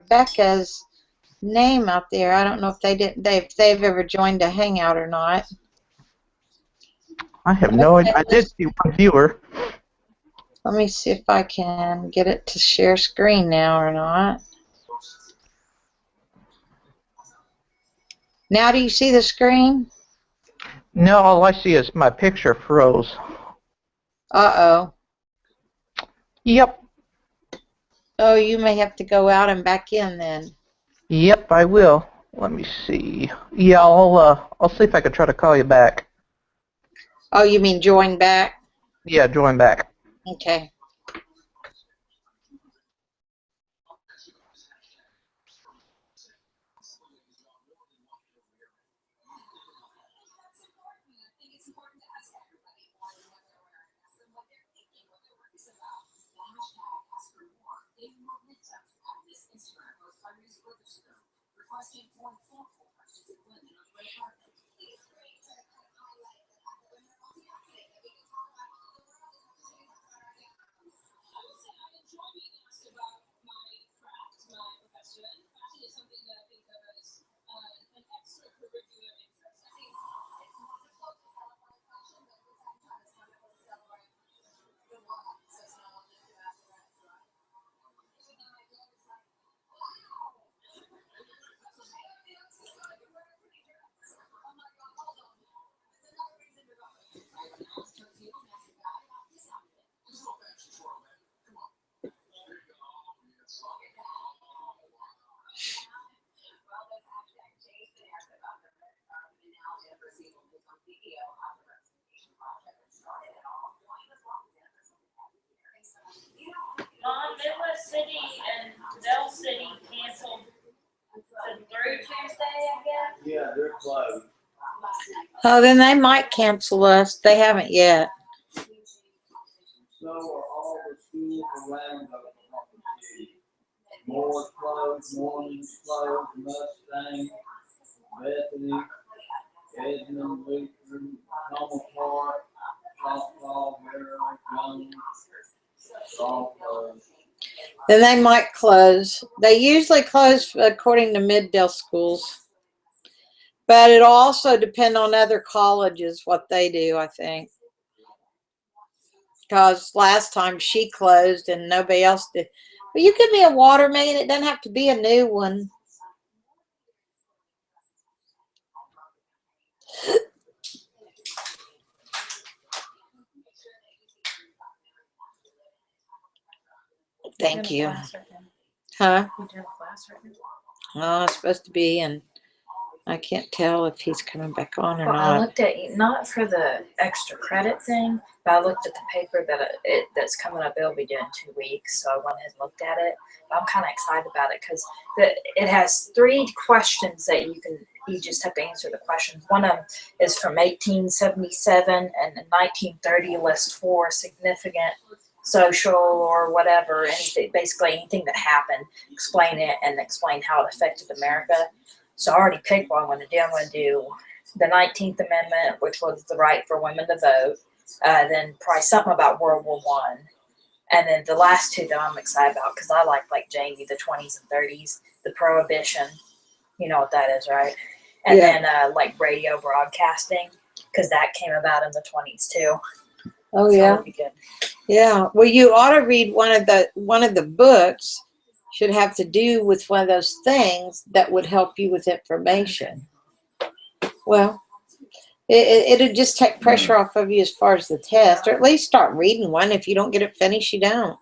Rebecca's name out there. I don't know if they've ever joined a Hangout or not. I have no idea. I did see one viewer. Let me see if I can get it to share screen now or not. Now do you see the screen? No, all I see is my picture froze. Uh-oh. Yep. Oh, you may have to go out and back in then. Yep, I will. Let me see. Yeah, I'll see if I can try to call you back. Oh, you mean join back? Yeah, join back. Okay. Mom, Midwest City and Dell City canceled through Tuesday, I guess? Yeah, they're closed. Oh, then they might cancel us. They haven't yet. So are all the schools around Oklahoma City. Moore's closed, Morning's closed, Mustang, Bethany, Edmond, Lutheran, Thomas Park, Choctaw, Merrill, Jones, all closed. Then they might close. They usually close according to Middale schools. But it'll also depend on other colleges, what they do, I think. Because last time she closed and nobody else did. But you give me a water main. It doesn't have to be a new one. Thank you. Huh? Oh, it's supposed to be, and I can't tell if he's coming back on or Well, not. I looked at, not for the extra credit thing, but I looked at the paper that that's coming up. It'll be due in 2 weeks, so I went ahead and looked at it. But I'm kind of excited about it because it has 3 questions that you just have to answer the questions. One of them is from 1877, and in 1930 lists 4 significant social or whatever, anything, basically anything that happened, explain it and explain how it affected America. So I already picked what I'm going to do. I'm going to do the 19th Amendment, which was the right for women to vote. Then probably something about World War I. And then the last 2 that I'm excited about, because I like Jamie, the 20s and 30s, the Prohibition. You know what that is, right? And then like radio broadcasting, because that came about in the 20s too. Oh, so yeah. Be good. Yeah. Well, you ought to read one of the books. Should have to do with one of those things that would help you with information. Well, it'll just take pressure off of you as far as the test, or at least start reading one. If you don't get it finished, you don't.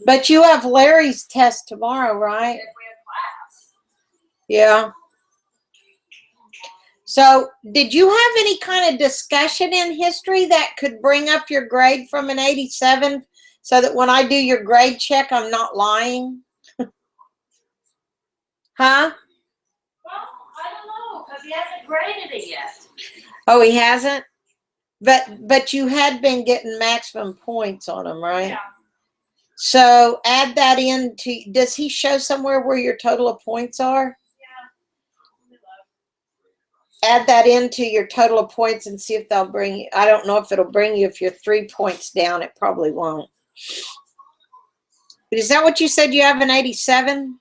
But you have Larry's test tomorrow, right? Yeah. So did you have any kind of discussion in history that could bring up your grade from an 87 so that when I do your grade check, I'm not lying? Huh? Well, I don't know, because he hasn't graded it yet. Oh, he hasn't? But you had been getting maximum points on him, right? Yeah. So add that into, does he show somewhere where your total of points are? Add that into your total of points and see if they'll bring you. I don't know if it'll bring you if you're 3 points down. It probably won't. Is that what you said? You have an 87?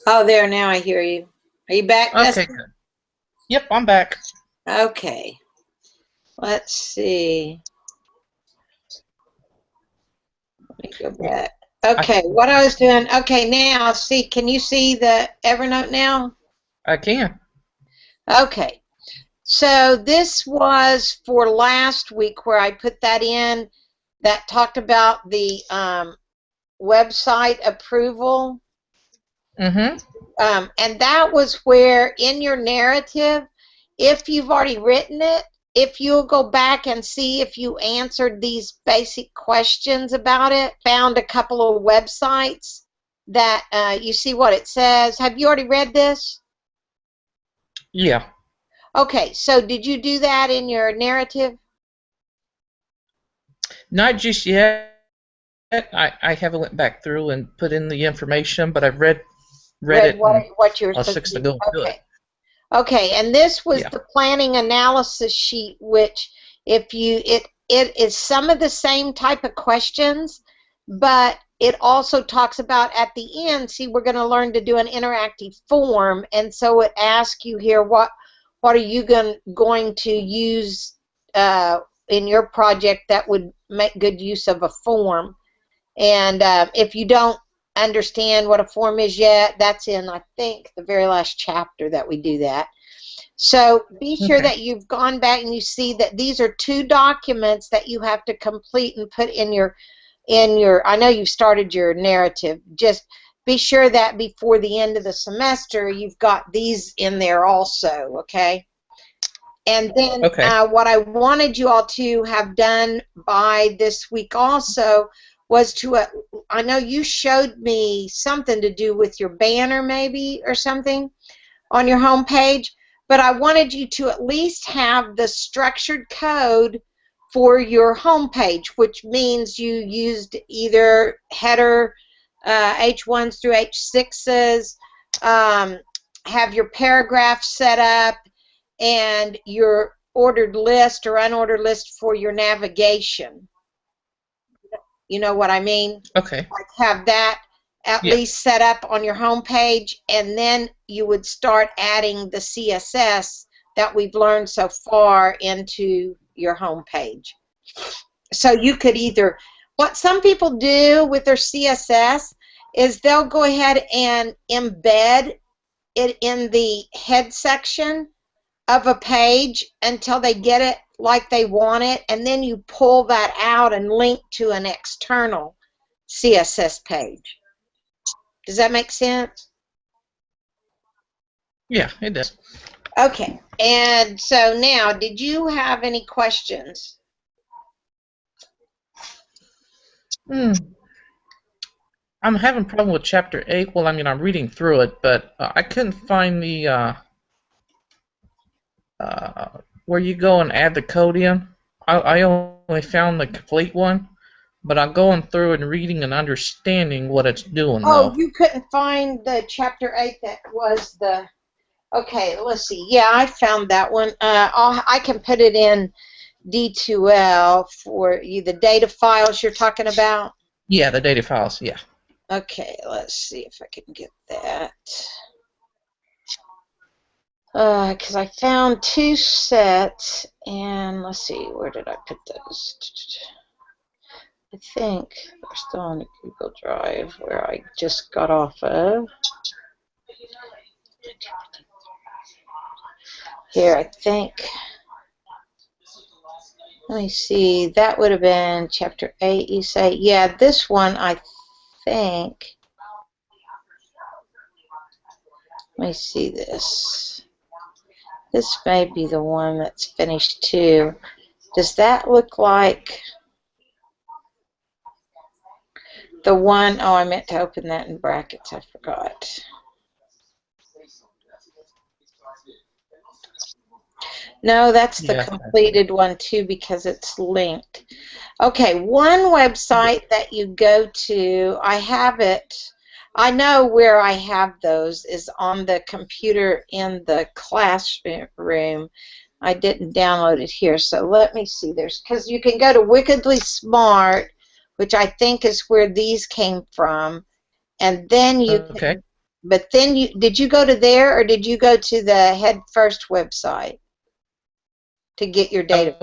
Oh, there, now I hear you. Are you back? Okay, good. Yep, I'm back. Okay. Let's see. Let me go back. Okay, what I was doing. Okay, now, see, can you see the Evernote now? I can. Okay. So this was for last week where I put that in that talked about the website approval. Mm-hmm. And that was where in your narrative, if you've already written it, if you'll go back and see if you answered these basic questions about it, found a couple of websites that you see what it says. Have you already read this? Yeah. Okay, so did you do that in your narrative? Not just yet. I haven't went back through and put in the information, but I've read it what you were and supposed six to to do. go do it. Okay, and this was Yeah. the planning analysis sheet, which if you it is some of the same type of questions, but it also talks about at the end, see, we're going to learn to do an interactive form, and so it asks you here what are you going to use in your project that would make good use of a form. And if you don't understand what a form is yet, that's in, I think, the very last chapter that we do that. So be sure that you've gone back and you see that these are 2 documents that you have to complete and put in your, I know you've started your narrative. Just be sure that before the end of the semester, you've got these in there also, okay? And then what I wanted you all to have done by this week also was to, I know you showed me something to do with your banner maybe or something on your home page, but I wanted you to at least have the structured code for your home page, which means you used either header H1s through H6s, have your paragraph set up, and your ordered list or unordered list for your navigation. You know what I mean? Okay. Like have that at least set up on your home page, and then you would start adding the CSS that we've learned so far into your home page. So you could either, what some people do with their CSS is they'll go ahead and embed it in the head section of a page until they get it like they want it, and then you pull that out and link to an external CSS page. Does that make sense? Yeah, it does. Okay, and so now, did you have any questions? I'm having a problem with chapter 8. Well, I mean, I'm reading through it, but I couldn't find the where you go and add the code in. I only found the complete one, but I'm going through and reading and understanding what it's doing, though. Oh, you couldn't find the chapter 8 that was the... Okay, let's see. Yeah, I found that one. I can put it in D2L for you, the data files you're talking about. Yeah, the data files, yeah. Okay, let's see if I can get that. Because I found 2 sets, and let's see, where did I put those? I think they're still on the Google Drive where I just got off of. Here, I think. Let me see. That would have been chapter 8, you say? Yeah, this one, I think. Let me see this. This may be the one that's finished too. Does that look like... The one, oh, I meant to open that in brackets. I forgot. No, that's the Yeah. completed one too because it's linked. Okay, one website that you go to, I have it. I know where I have those is on the computer in the classroom. I didn't download it here, so let me see. There's because you can go to Wickedly Smart, which I think is where these came from, and then you Okay. can. But then did you go to there or did you go to the Head First website to get your data?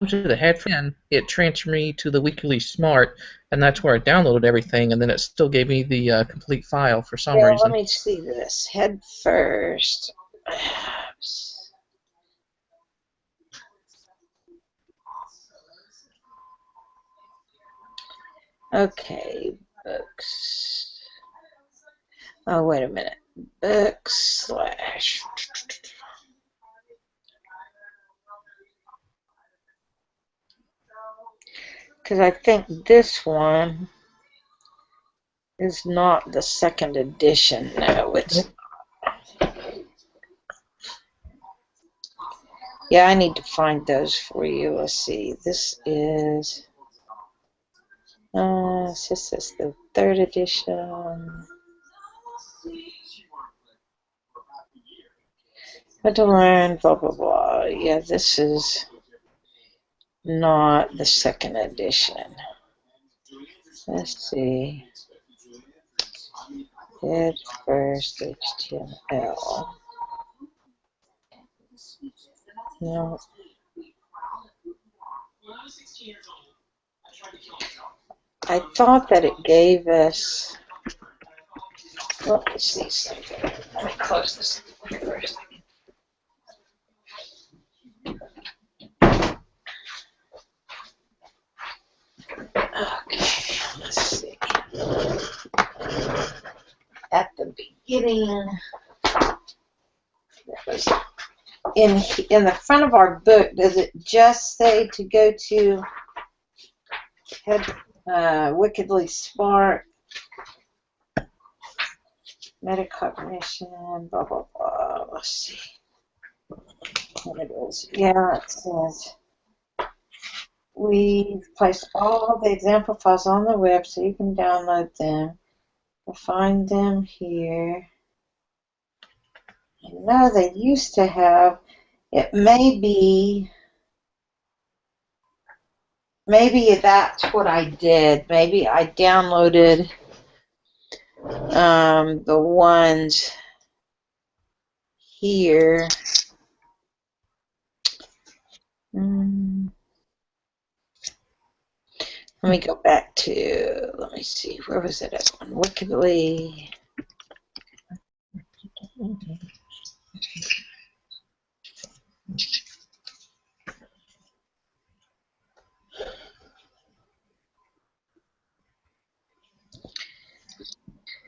To the headphone, and it transferred me to the Weekly Smart, and that's where I downloaded everything, and then it still gave me the complete file for some Well, let reason. me see this. Head First. Okay, books. Oh, wait a minute. Books slash. Because I think this one is not the second edition. No, it's. Yeah, I need to find those for you. Let's see. This is. This is the third edition. What to learn, blah, blah, blah. Yeah, this is not the second edition. Let's see. Head First HTML. No. I thought that it gave us. Well, let's see something. Let me close this first. Okay, let's see. At the beginning, in the front of our book, does it just say to go to Wickedly Smart, metacognition, blah, blah, blah. Let's see what it is. Yeah, it says we've placed all the example files on the web so you can download them. We'll find them here. I know they used to have, it may be, maybe that's what I did. Maybe I downloaded the ones here. Let me go back to, let me see, where was it at? Wickedly.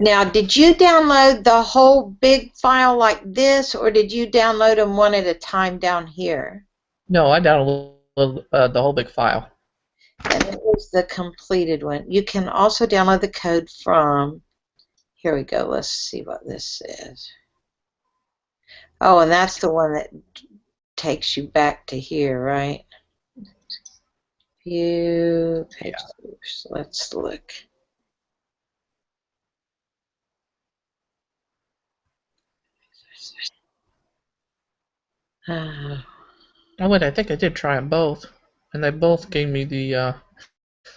Now, did you download the whole big file like this, or did you download them one at a time down here? No, I downloaded the whole big file. And it was the completed one. You can also download the code from, here we go, let's see what this says. Oh, and that's the one that takes you back to here, right? View, page source. Let's look. Oh wait, I think I did try them both, and they both gave me the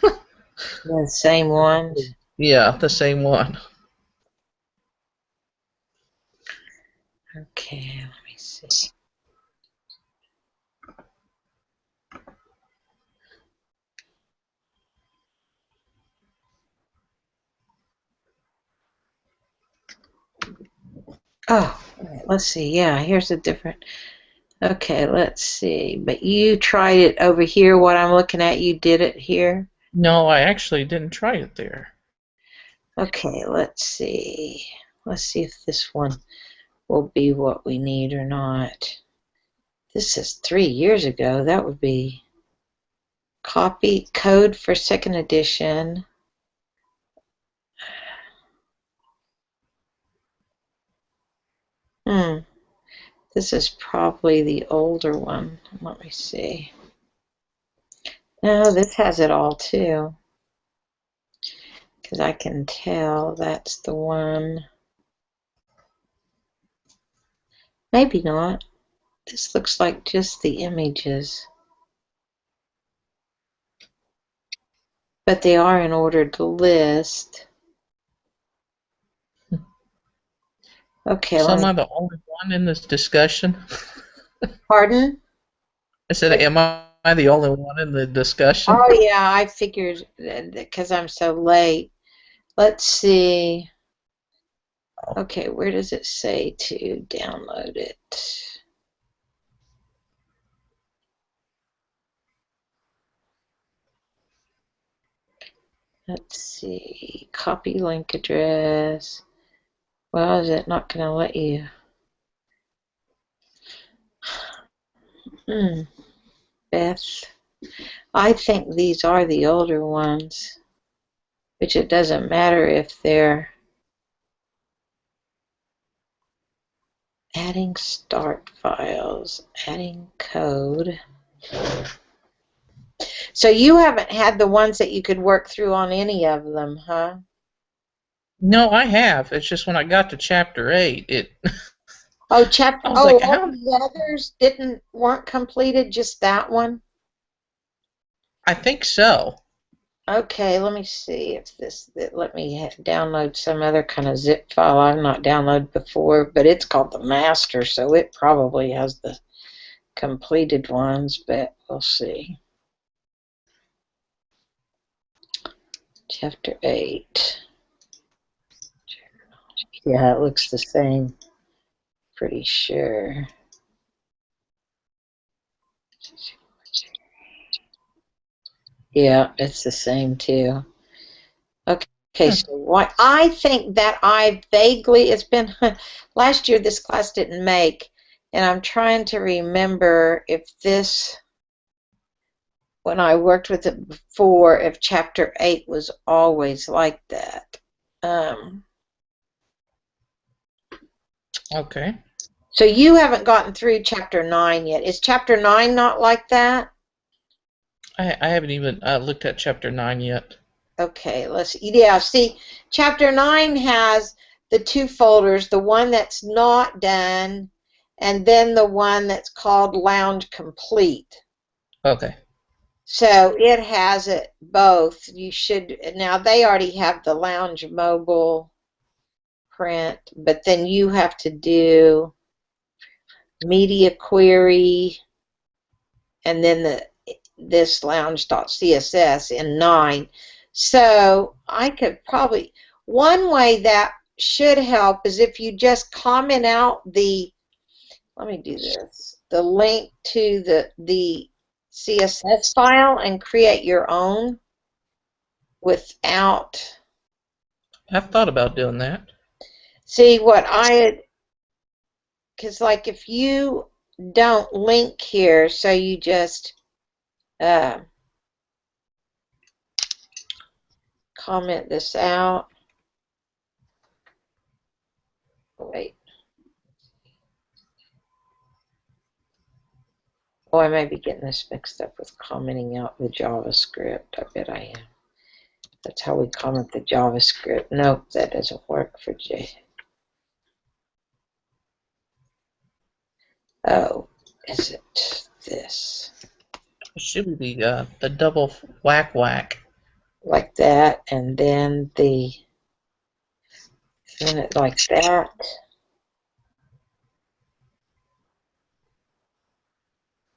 The same ones. yeah, the same one. Okay, let me see. Oh, let's see. Yeah, here's a different. Okay, let's see. But you tried it over here. What I'm looking at, you did it here. No, I actually didn't try it there. Okay, let's see. Let's see if this one will be what we need or not. This is 3 years ago. That would be copy code for second edition. This is probably the older one. Let me see. No, this has it all too. Because I can tell that's the one. Maybe not. This looks like just the images. But they are in ordered list. Okay, So let am me. I the only one in this discussion? Pardon? I said, am I the only one in the discussion? Oh, yeah, I figured because I'm so late. Let's see. Okay, where does it say to download it? Let's see. Copy link address. Well, is it not going to let you? Beth. I think these are the older ones, which it doesn't matter if they're adding start files, adding code. So you haven't had the ones that you could work through on any of them, huh? No, I have. It's just when I got to chapter 8, Oh, chapter. I was Oh, like, all how? the others weren't completed. Just that one. I think so. Okay, let me see if let me download some other kind of zip file I've not downloaded before, but it's called the master, so it probably has the completed ones, but we'll see. Chapter 8. Yeah, it looks the same. Pretty sure. Yeah, it's the same too. Okay, so what I think that I vaguely, it's been last year this class didn't make, and I'm trying to remember if this, when I worked with it before, if chapter 8 was always like that. Okay. So you haven't gotten through chapter 9 yet. Is chapter 9 not like that? I haven't even looked at chapter 9 yet. Okay, yeah, see, chapter 9 has the two folders, the one that's not done, and then the one that's called Lounge Complete. Okay. So it has it both. You should, now they already have the Lounge Mobile print, but then you have to do media query and then this lounge.css in 9. So I could probably, one way that should help is if you just comment out let me do this, the link to the CSS file and create your own without. I've thought about doing that. See what because like if you don't link here, so you just comment this out. Wait. Oh, I may be getting this mixed up with commenting out the JavaScript. I bet I am. That's how we comment the JavaScript. Nope, that doesn't work for J. Oh, is it this? It should be the double whack. Like that, and then it like that.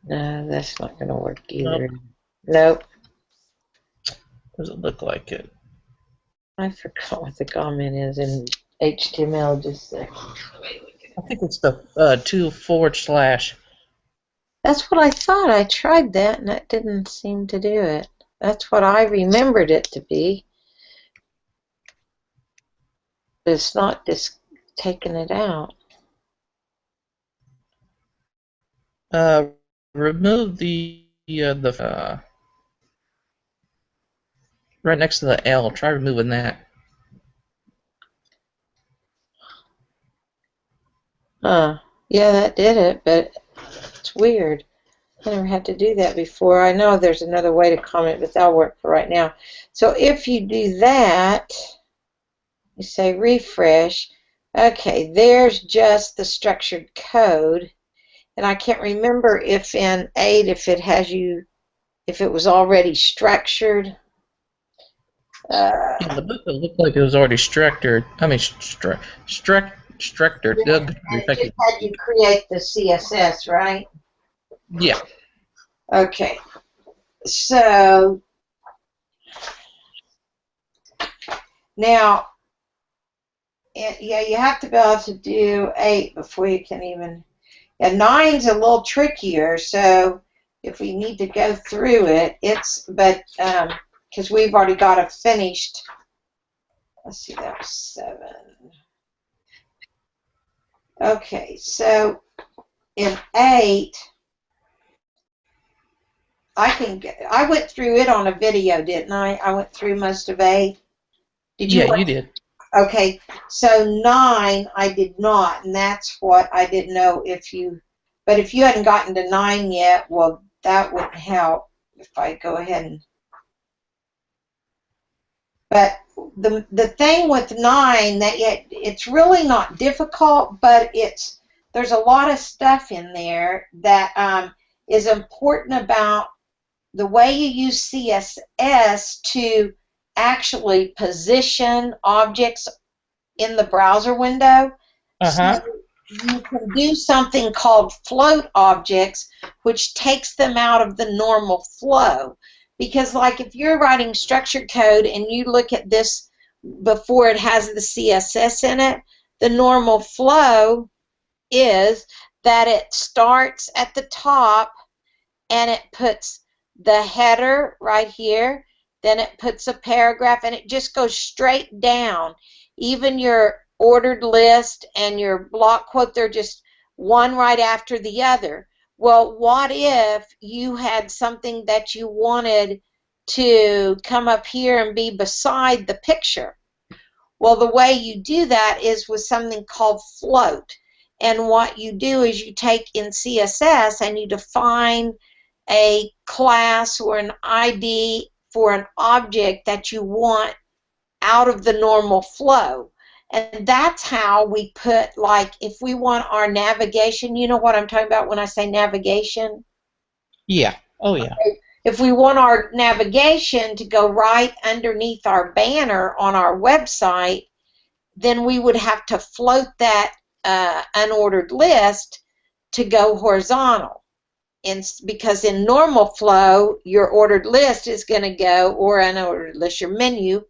No, that's not going to work either. Nope. Doesn't look like it. I forgot what the comment is in HTML. Just a second. I think it's the 2// That's what I thought. I tried that, and that didn't seem to do it. That's what I remembered it to be. But it's not just taking it out. Remove the right next to the L. Try removing that. Huh. Yeah, that did it, but it's weird. I never had to do that before. I know there's another way to comment, but that'll work for right now. So if you do that, you say refresh. Okay, there's just the structured code. And I can't remember if in 8, if it has you, if it was already structured. Yeah, the book looked like it was already structured. I mean, structured. Yeah, and it just had you create the CSS, right? Yeah. Okay, so now, yeah, you have to be able to do 8 before you can even. And 9's a little trickier, so if we need to go through it, but because we've already got a finished. Let's see, that was 7. Okay, so in 8, I went through it on a video, didn't I? I went through most of 8. Did you? Yeah, you did. Okay, so 9 I did not, and that's what I didn't know if you. But if you hadn't gotten to 9 yet, well, that wouldn't help if I go ahead and. But the thing with 9 that it's really not difficult, but there's a lot of stuff in there that is important about the way you use CSS to actually position objects in the browser window. So you can do something called float objects, which takes them out of the normal flow. Because like if you're writing structured code and you look at this before it has the CSS in it, the normal flow is that it starts at the top and it puts the header right here, then it puts a paragraph, and it just goes straight down. Even your ordered list and your block quote, they're just one right after the other. Well, what if you had something that you wanted to come up here and be beside the picture? Well, the way you do that is with something called float. And what you do is you take in CSS and you define a class or an ID for an object that you want out of the normal flow. And that's how we put, like, if we want our navigation, you know what I'm talking about when I say navigation? Yeah. Oh, yeah. Okay. If we want our navigation to go right underneath our banner on our website, then we would have to float that unordered list to go horizontal. Because in normal flow, your ordered list is going to go, or unordered list, your menu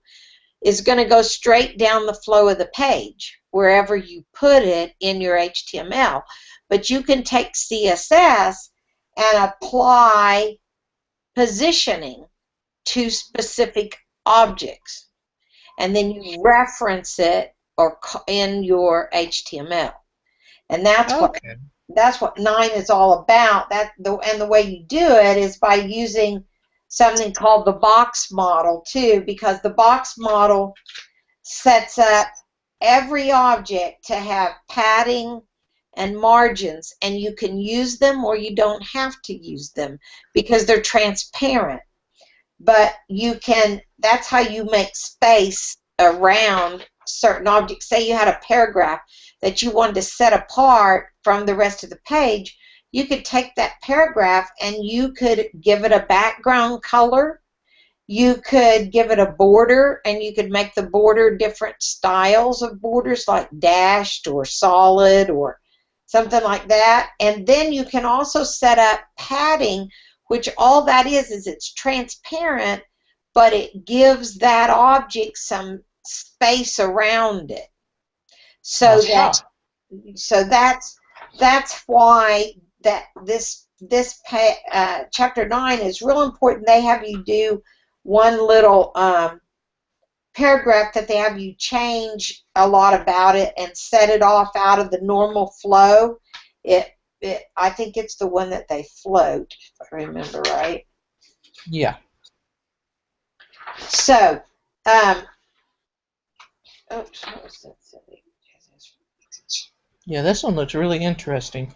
is going to go straight down the flow of the page, wherever you put it in your HTML. But you can take CSS and apply positioning to specific objects, and then you reference it or in your HTML. And that's what 9 is all about. And the way you do it is by using something called the box model too, because the box model sets up every object to have padding and margins, and you can use them or you don't have to use them because they're transparent. But that's how you make space around certain objects. Say you had a paragraph that you wanted to set apart from the rest of the page, you could take that paragraph and you could give it a background color. You could give it a border, and you could make the border different styles of borders, like dashed or solid or something like that. And then you can also set up padding, which all that is it's transparent, but it gives that object some space around it. So that's why this chapter 9 is real important. They have you do one little paragraph that they have you change a lot about it and set it off out of the normal flow. I think it's the one that they float, if I remember right. Yeah. So, oops, what was that? Yeah, this one looks really interesting.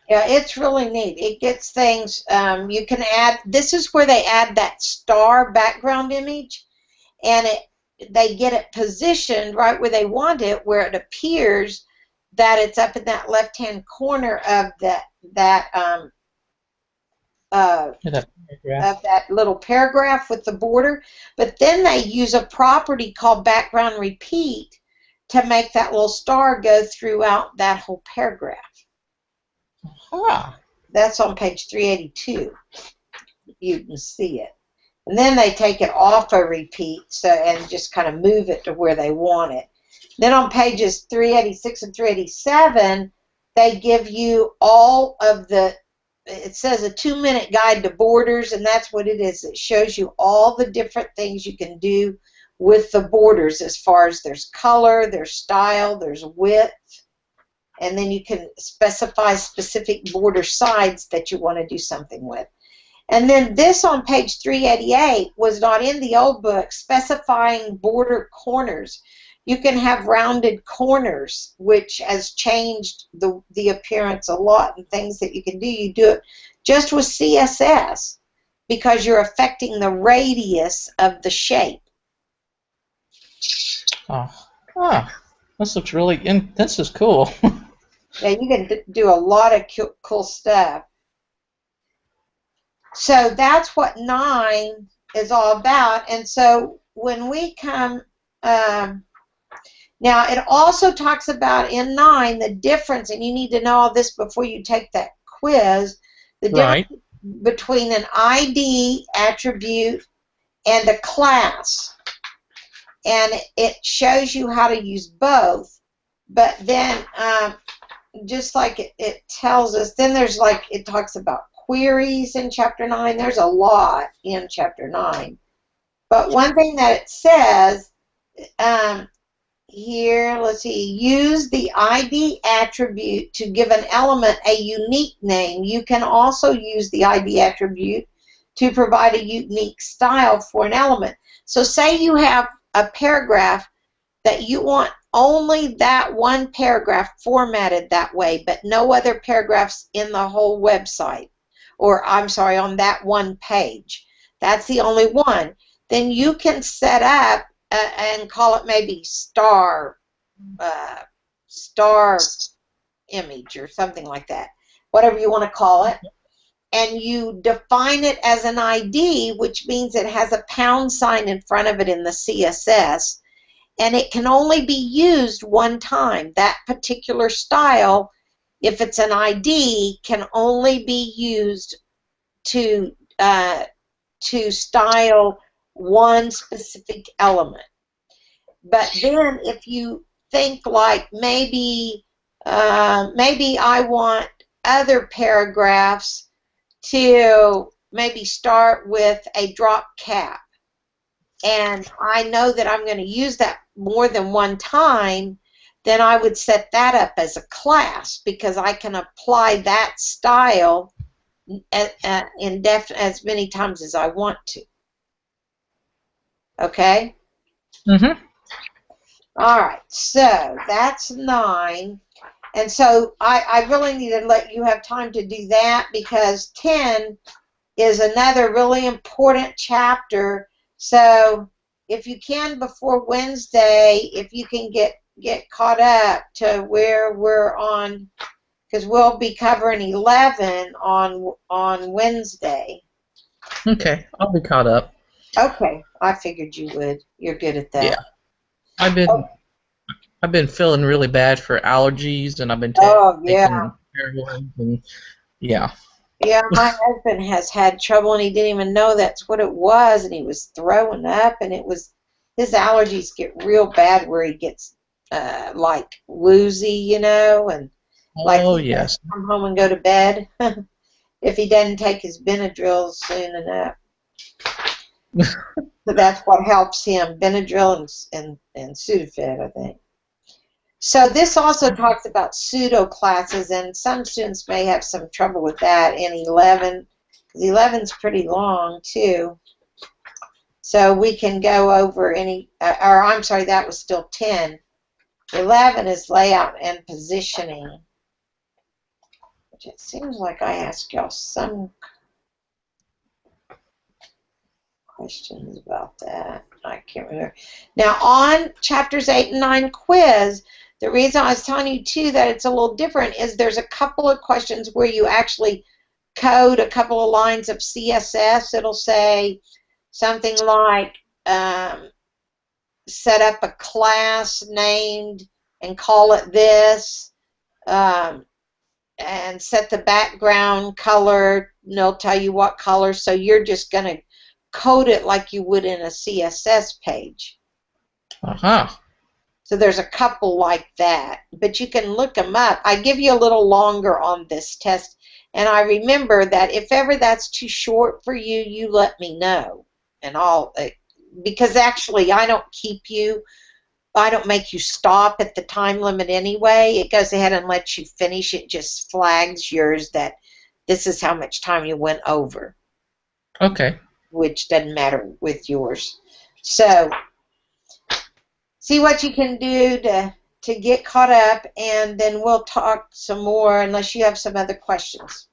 Yeah, it's really neat. It gets things, you can add, this is where they add that star background image, and they get it positioned right where they want it, where it appears that it's up in that left-hand corner of Yeah, that paragraph. of that little paragraph with the border. But then they use a property called background repeat to make that little star go throughout that whole paragraph. Ah. That's on page 382. You can see it. And then they take it off a repeat and just kind of move it to where they want it. Then on pages 386 and 387, they give you all of the, it says a 2-minute guide to borders, and that's what it is. It shows you all the different things you can do with the borders, as far as there's color, there's style, there's width, and then you can specify specific border sides that you want to do something with. And then this on page 388 was not in the old book, specifying border corners. You can have rounded corners, which has changed the appearance a lot, and things that you can do. You do it just with CSS because you're affecting the radius of the shape. Oh. Ah. This looks really, this is cool. Yeah, you can do a lot of cool stuff. So that's what 9 is all about. And so when we come, now it also talks about in 9 the difference, and you need to know all this before you take that quiz, the difference between an ID attribute and a class. And it shows you how to use both. But then, just like it tells us, then there's like, it talks about queries in chapter 9. There's a lot in chapter 9. But one thing that it says here, let's see, use the ID attribute to give an element a unique name. You can also use the ID attribute to provide a unique style for an element. So say you have a paragraph that you want only that one paragraph formatted that way, but no other paragraphs in the whole website, or I'm sorry, on that one page. That's the only one. Then you can set up and call it maybe star image or something like that, whatever you want to call it. And you define it as an ID, which means it has a pound sign in front of it in the CSS, and it can only be used one time. That particular style, if it's an ID, can only be used to style one specific element. But then if you think like maybe I want other paragraphs to maybe start with a drop cap, and I know that I'm going to use that more than one time, then I would set that up as a class, because I can apply that style as many times as I want to. Okay? Mm-hmm. All right, so that's 9. And so I really need to let you have time to do that, because 10 is another really important chapter. So if you can before Wednesday, if you can get caught up to where we're on, because we'll be covering 11 on Wednesday. Okay, I'll be caught up. Okay, I figured you would. You're good at that. Yeah, I've been feeling really bad for allergies, and I've been taking Carolines, and yeah. Yeah, my husband has had trouble, and he didn't even know that's what it was, and he was throwing up, and it was, his allergies get real bad where he gets like woozy, you know, and like he has to come home and go to bed if he doesn't take his Benadryl soon enough. So that's what helps him, Benadryl and Sudafed, I think. So this also talks about pseudo classes, and some students may have some trouble with that in 11, because 11's pretty long too. So we can go over any, or I'm sorry, that was still 10. 11 is layout and positioning, which it seems like I asked y'all some questions about that. I can't remember. Now, on chapters 8 and 9 quiz, the reason I was telling you, too, that it's a little different is there's a couple of questions where you actually code a couple of lines of CSS. It'll say something like, set up a class named and call it this, and set the background color, and they'll tell you what color, so you're just going to code it like you would in a CSS page. Uh-huh. So there's a couple like that, but you can look them up. I give you a little longer on this test, and I remember that if ever that's too short for you, you let me know, and because actually I don't make you stop at the time limit anyway. It goes ahead and lets you finish. It just flags yours that this is how much time you went over. Okay. Which doesn't matter with yours. So see what you can do to get caught up, and then we'll talk some more unless you have some other questions.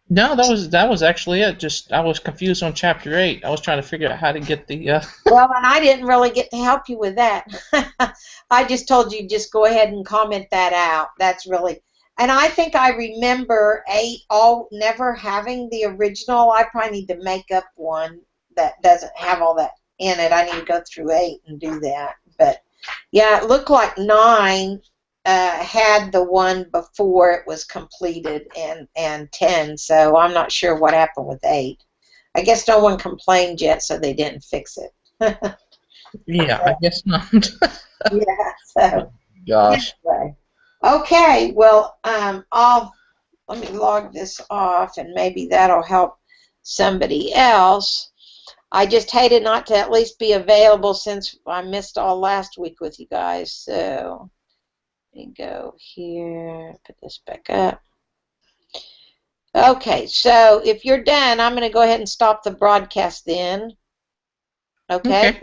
No, that was actually it. Just I was confused on chapter 8. I was trying to figure out how to get the. Well, and I didn't really get to help you with that. I just told you just go ahead and comment that out. That's really, and I think I remember 8 never having the original. I probably need to make up one that doesn't have all that in it. I need to go through 8 and do that. But yeah, it looked like 9 had the one before it was completed, and 10. So I'm not sure what happened with 8. I guess no one complained yet, so they didn't fix it. Yeah, I guess not. Yeah. So. Gosh. Anyway. Okay. Well, let me log this off, and maybe that'll help somebody else. I just hated not to at least be available since I missed all last week with you guys. So let me go here, put this back up. Okay, so if you're done, I'm going to go ahead and stop the broadcast then. Okay?